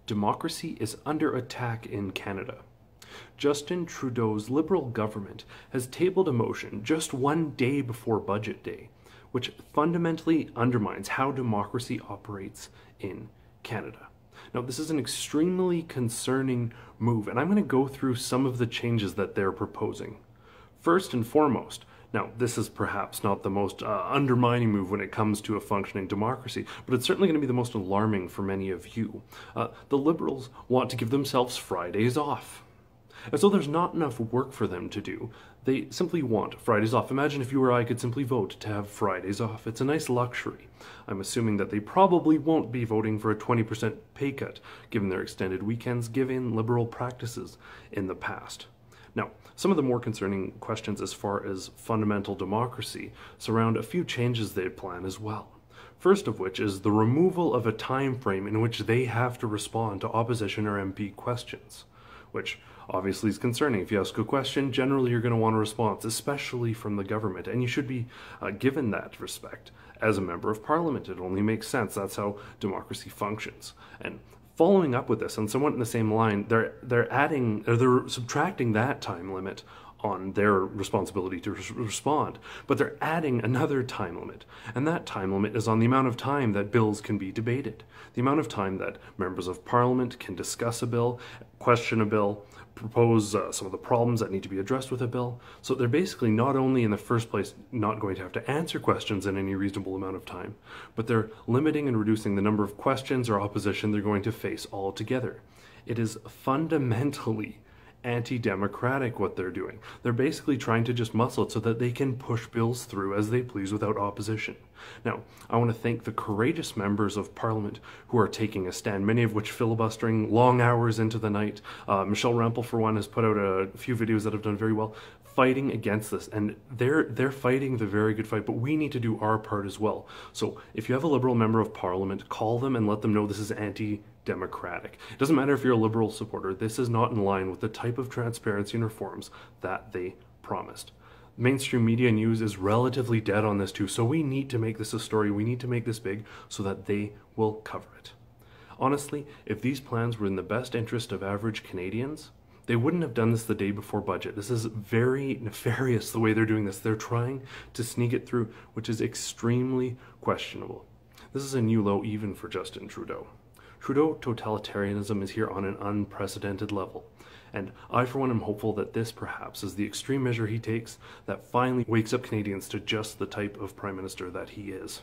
Democracy is under attack in Canada. Justin Trudeau's Liberal government has tabled a motion just one day before Budget Day, which fundamentally undermines how democracy operates in Canada. Now, this is an extremely concerning move, and I'm going to go through some of the changes that they're proposing. First and foremost, now, this is perhaps not the most undermining move when it comes to a functioning democracy, but it's certainly going to be the most alarming for many of you. The Liberals want to give themselves Fridays off. As though there's not enough work for them to do, they simply want Fridays off. Imagine if you or I could simply vote to have Fridays off. It's a nice luxury. I'm assuming that they probably won't be voting for a 20% pay cut, given their extended weekends given Liberal practices in the past. Now, some of the more concerning questions as far as fundamental democracy surround a few changes they plan as well. First of which is the removal of a time frame in which they have to respond to opposition or MP questions, which obviously is concerning. If you ask a question, generally you're going to want a response, especially from the government, and you should be given that respect as a member of parliament. It only makes sense. That's how democracy functions. And following up with this, and somewhat in the same line, they're subtracting that time limit on their responsibility to respond, but they're adding another time limit, and that time limit is on the amount of time that bills can be debated, the amount of time that members of parliament can discuss a bill, question a bill, propose some of the problems that need to be addressed with a bill. So they're basically not only in the first place not going to have to answer questions in any reasonable amount of time, but they're limiting and reducing the number of questions or opposition they're going to face altogether. It is fundamentally anti-democratic what they're doing. They're basically trying to just muscle it so that they can push bills through as they please without opposition. Now, I want to thank the courageous members of Parliament who are taking a stand, many of which filibustering long hours into the night. Michelle Rempel, for one, has put out a few videos that have done very well fighting against this, and they're fighting the very good fight, but we need to do our part as well. So if you have a Liberal member of Parliament, call them and let them know this is anti-democratic. It doesn't matter if you're a Liberal supporter, this is not in line with the type of transparency and reforms that they promised. Mainstream media news is relatively dead on this too, so we need to make this a story, we need to make this big so that they will cover it. Honestly, if these plans were in the best interest of average Canadians, they wouldn't have done this the day before budget. This is very nefarious the way they're doing this. They're trying to sneak it through, which is extremely questionable. This is a new low even for Justin Trudeau. Trudeau totalitarianism is here on an unprecedented level. And I, for one, am hopeful that this perhaps is the extreme measure he takes that finally wakes up Canadians to just the type of Prime Minister that he is.